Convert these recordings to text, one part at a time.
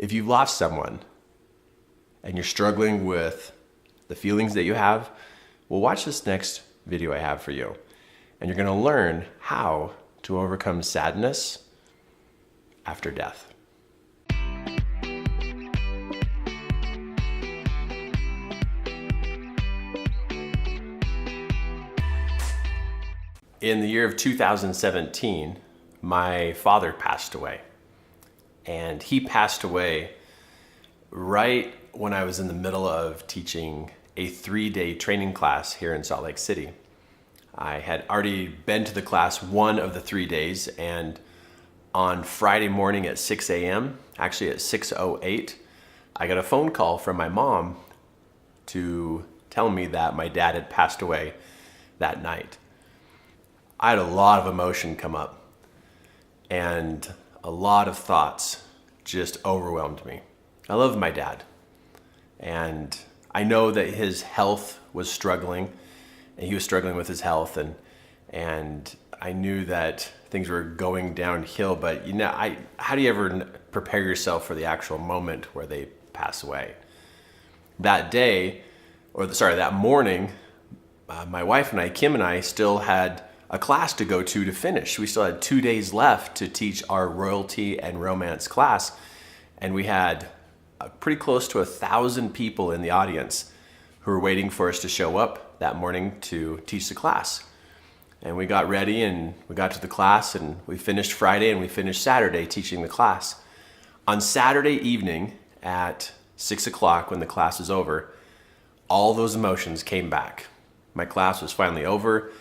If you've lost someone and you're struggling with the feelings that you have, well, watch this next video I have for you. And you're going to learn how to overcome sadness after death. In the year of 2017, my father passed away. And he passed away right when I was in the middle of teaching a 3-day training class here in Salt Lake City. I had already been to the class one of the 3 days, and on Friday morning at 6 a.m., actually at 6:08, I got a phone call from my mom to tell me that my dad had passed away that night. I had a lot of emotion come up, and a lot of thoughts just overwhelmed me. I love my dad, and I know that his health was struggling, and he was struggling with his health, and I knew that things were going downhill, but how do you ever prepare yourself for the actual moment where they pass away? That morning, my wife and I, Kim and I, still had a class to go to finish. We still had 2 days left to teach our royalty and romance class. And we had pretty close to 1,000 people in the audience who were waiting for us to show up that morning to teach the class. And we got ready and we got to the class, and we finished Friday and we finished Saturday teaching the class. On Saturday evening at 6 o'clock, when the class was over, all those emotions came back. My class was finally over,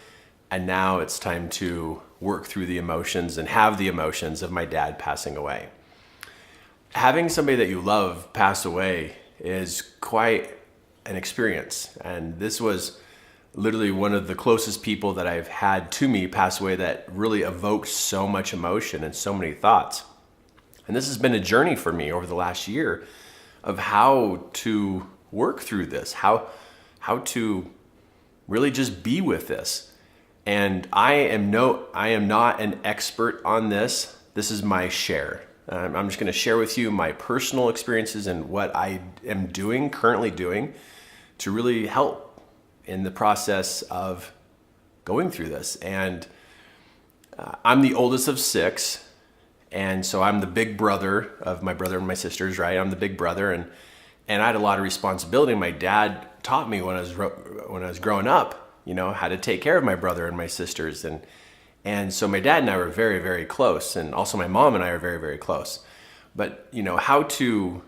and now it's time to work through the emotions and have the emotions of my dad passing away. Having somebody that you love pass away is quite an experience. And this was literally one of the closest people that I've had to me pass away that really evoked so much emotion and so many thoughts. And this has been a journey for me over the last year of how to work through this, how to really just be with this. And I am not an expert on this. This is my share. I'm just going to share with you my personal experiences and what I am currently doing to really help in the process of going through this. And I'm the oldest of 6. And so I'm the big brother of my brother and my sisters, right? I'm the big brother, and I had a lot of responsibility. My dad taught me when I was growing up, how to take care of my brother and my sisters. And so my dad and I were very, very close. And also my mom and I are very, very close. But, how to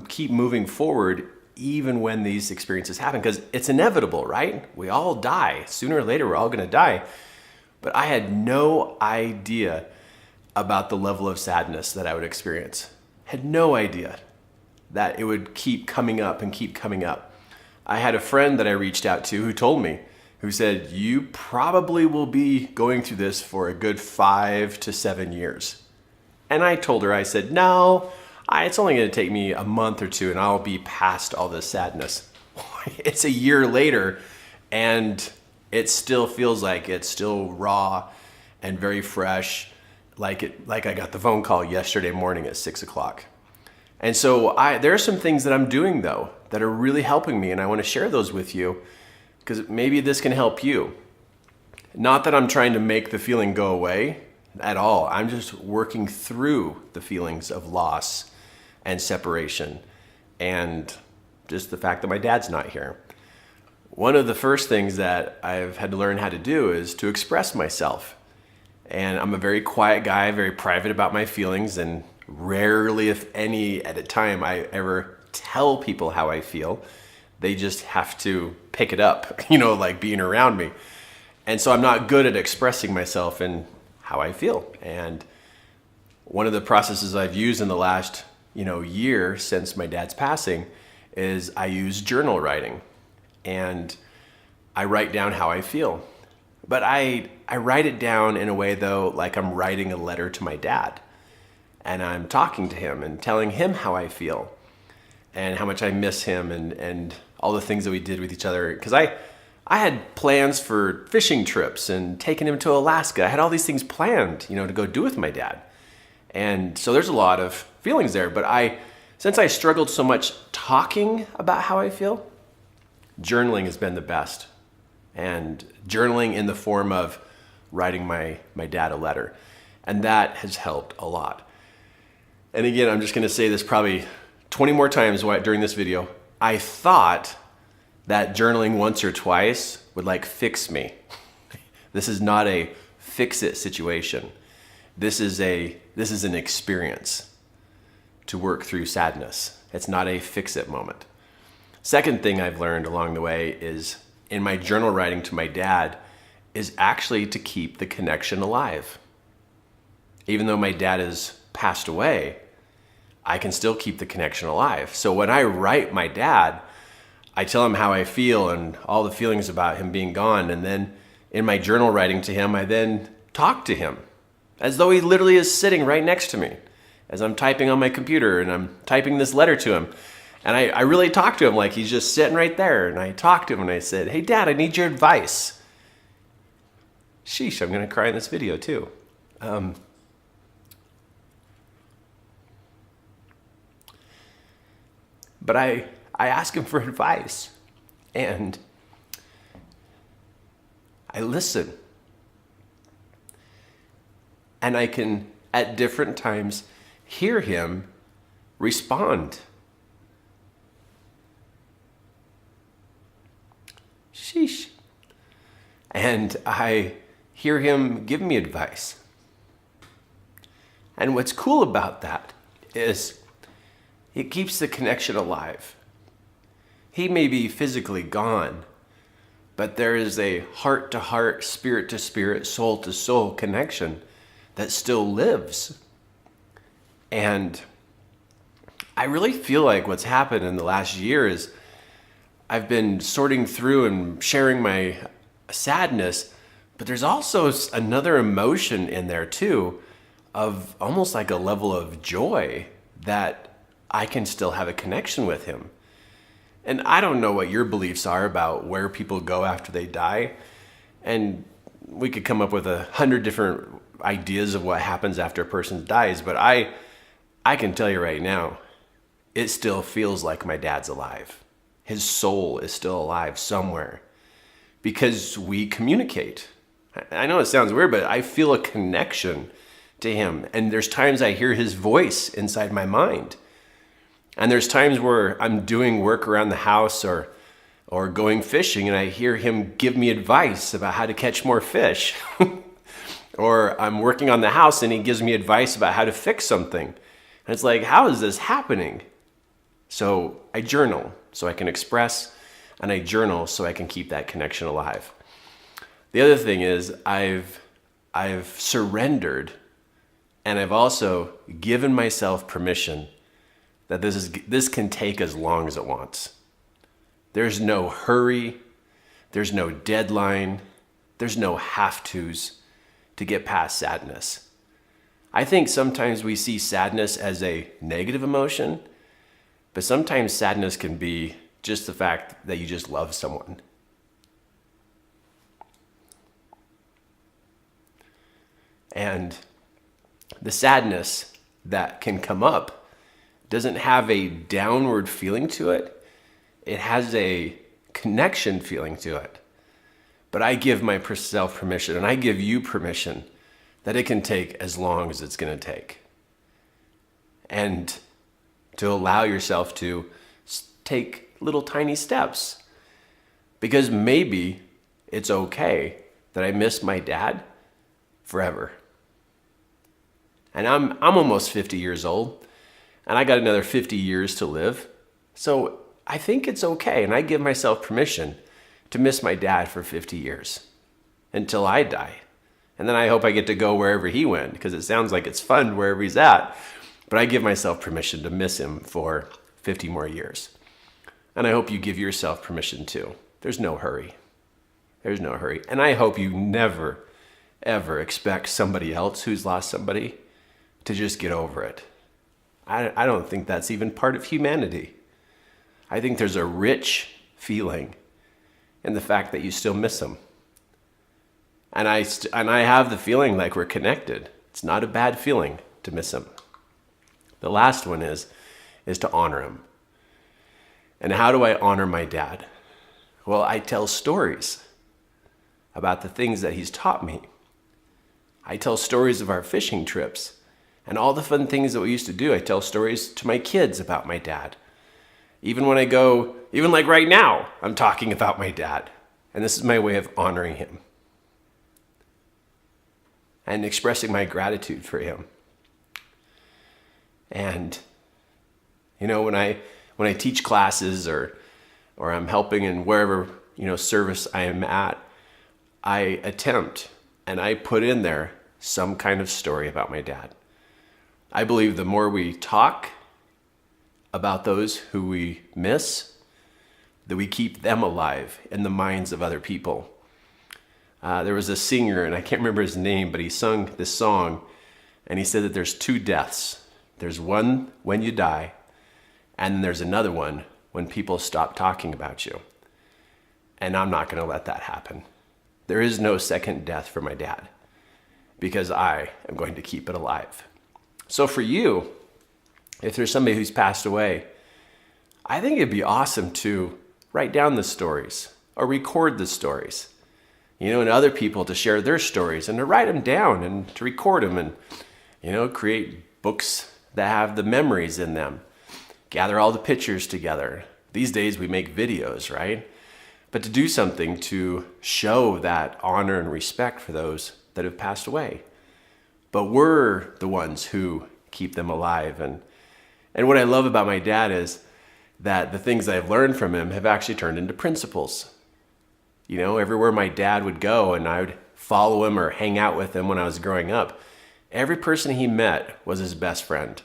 keep moving forward even when these experiences happen, because it's inevitable, right? We all die. Sooner or later, we're all going to die. But I had no idea about the level of sadness that I would experience. Had no idea that it would keep coming up and keep coming up. I had a friend that I reached out to who told me, who said, you probably will be going through this for a good 5 to 7 years. And I told her, I said, no, it's only going to take me a month or two and I'll be past all this sadness. It's a year later and it still feels like it's still raw and very fresh, like I got the phone call yesterday morning at 6 o'clock. And so there are some things that I'm doing, though, that are really helping me, and I want to share those with you because maybe this can help you. Not that I'm trying to make the feeling go away at all. I'm just working through the feelings of loss and separation and just the fact that my dad's not here. One of the first things that I've had to learn how to do is to express myself. And I'm a very quiet guy, very private about my feelings, and rarely, if any, at a time I ever tell people how I feel. They just have to pick it up, like being around me. And so I'm not good at expressing myself and how I feel. And one of the processes I've used in the last, year since my dad's passing is I use journal writing. And I write down how I feel. But I write it down in a way, though, like I'm writing a letter to my dad. And I'm talking to him and telling him how I feel and how much I miss him and all the things that we did with each other. Because I had plans for fishing trips and taking him to Alaska. I had all these things planned, to go do with my dad. And so there's a lot of feelings there. But since I struggled so much talking about how I feel, journaling has been the best. And journaling in the form of writing my dad a letter. And that has helped a lot. And again, I'm just going to say this probably 20 more times during this video. I thought that journaling once or twice would like fix me. This is not a fix-it situation. This is an experience to work through sadness. It's not a fix-it moment. Second thing I've learned along the way is in my journal writing to my dad is actually to keep the connection alive. Even though my dad has passed away, I can still keep the connection alive. So when I write my dad, I tell him how I feel and all the feelings about him being gone. And then in my journal writing to him, I then talk to him as though he literally is sitting right next to me as I'm typing on my computer and I'm typing this letter to him. And I really talk to him like he's just sitting right there. And I talked to him and I said, "Hey, Dad, I need your advice." Sheesh, I'm going to cry in this video too. But I ask him for advice and I listen. And I can, at different times, hear him respond. Sheesh. And I hear him give me advice. And what's cool about that is it keeps the connection alive. He may be physically gone, but there is a heart-to-heart, spirit-to-spirit, soul-to-soul connection that still lives. And I really feel like what's happened in the last year is I've been sorting through and sharing my sadness, but there's also another emotion in there too of almost like a level of joy that I can still have a connection with him. And I don't know what your beliefs are about where people go after they die. And we could come up with 100 different ideas of what happens after a person dies. But I can tell you right now, it still feels like my dad's alive. His soul is still alive somewhere because we communicate. I know it sounds weird, but I feel a connection to him. And there's times I hear his voice inside my mind. And there's times where I'm doing work around the house or going fishing and I hear him give me advice about how to catch more fish. Or I'm working on the house and he gives me advice about how to fix something. And it's like, how is this happening? So I journal so I can express, and I journal so I can keep that connection alive. The other thing is I've surrendered, and I've also given myself permission that this can take as long as it wants. There's no hurry, there's no deadline, there's no have-tos to get past sadness. I think sometimes we see sadness as a negative emotion, but sometimes sadness can be just the fact that you just love someone. And the sadness that can come up doesn't have a downward feeling to it. It has a connection feeling to it. But I give myself permission, and I give you permission, that it can take as long as it's going to take. And to allow yourself to take little tiny steps. Because maybe it's okay that I miss my dad forever. And I'm almost 50 years old, and I got another 50 years to live. So I think it's okay, and I give myself permission to miss my dad for 50 years until I die. And then I hope I get to go wherever he went, because it sounds like it's fun wherever he's at. But I give myself permission to miss him for 50 more years. And I hope you give yourself permission too. There's no hurry. There's no hurry. And I hope you never, ever expect somebody else who's lost somebody to just get over it. I don't think that's even part of humanity. I think there's a rich feeling in the fact that you still miss them. And I have the feeling like we're connected. It's not a bad feeling to miss them. The last one is to honor him. And how do I honor my dad? Well, I tell stories about the things that he's taught me. I tell stories of our fishing trips and all the fun things that we used to do. I tell stories to my kids about my dad. Even when I go, even like right now, I'm talking about my dad. And this is my way of honoring him and expressing my gratitude for him. And, you know, when I teach classes or I'm helping in wherever, service I am at, I attempt and I put in there some kind of story about my dad. I believe the more we talk about those who we miss, that we keep them alive in the minds of other people. There was a singer, and I can't remember his name, but he sung this song, and he said that there's two deaths. There's one when you die, and there's another one when people stop talking about you. And I'm not going to let that happen. There is no second death for my dad, because I am going to keep it alive. So for you, if there's somebody who's passed away, I think it'd be awesome to write down the stories or record the stories, and other people to share their stories and to write them down and to record them and, create books that have the memories in them. Gather all the pictures together. These days we make videos, right? But to do something to show that honor and respect for those that have passed away. But we're the ones who keep them alive. And what I love about my dad is that the things I've learned from him have actually turned into principles. Everywhere my dad would go and I would follow him or hang out with him when I was growing up, every person he met was his best friend.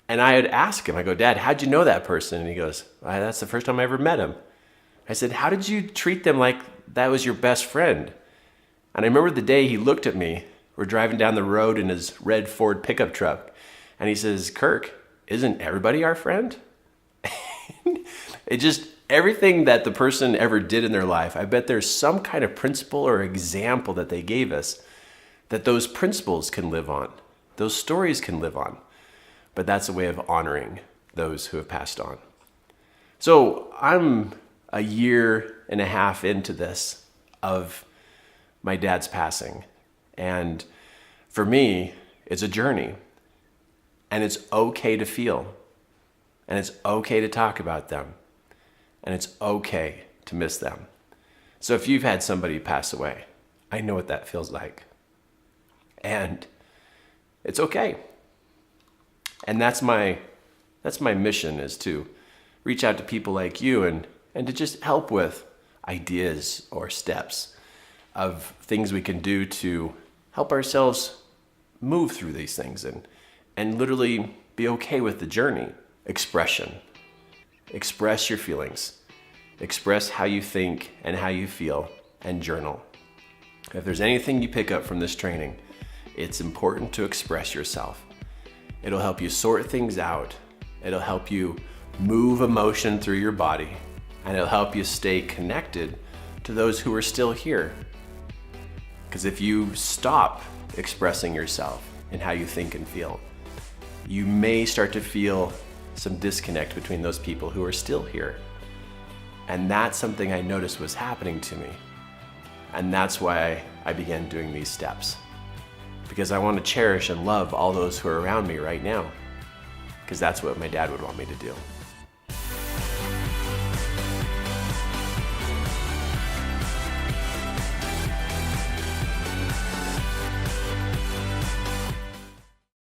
And I would ask him, I go, Dad, how'd you know that person? And he goes, that's the first time I ever met him. I said, how did you treat them like that was your best friend? And I remember the day he looked at me. We're driving down the road in his red Ford pickup truck. And he says, Kirk, isn't everybody our friend? Everything that the person ever did in their life, I bet there's some kind of principle or example that they gave us that those principles can live on. Those stories can live on. But that's a way of honoring those who have passed on. So I'm a year and a half into this of my dad's passing. And for me, it's a journey. And it's okay to feel. And it's okay to talk about them. And it's okay to miss them. So if you've had somebody pass away, I know what that feels like. And it's okay. And that's my mission, is to reach out to people like you and to just help with ideas or steps of things we can do to help ourselves move through these things and literally be okay with the journey. Expression. Express your feelings. Express how you think and how you feel, and journal. If there's anything you pick up from this training, it's important to express yourself. It'll help you sort things out. It'll help you move emotion through your body, and it'll help you stay connected to those who are still here. Because if you stop expressing yourself and how you think and feel, you may start to feel some disconnect between those people who are still here. And that's something I noticed was happening to me. And that's why I began doing these steps. Because I want to cherish and love all those who are around me right now. Because that's what my dad would want me to do.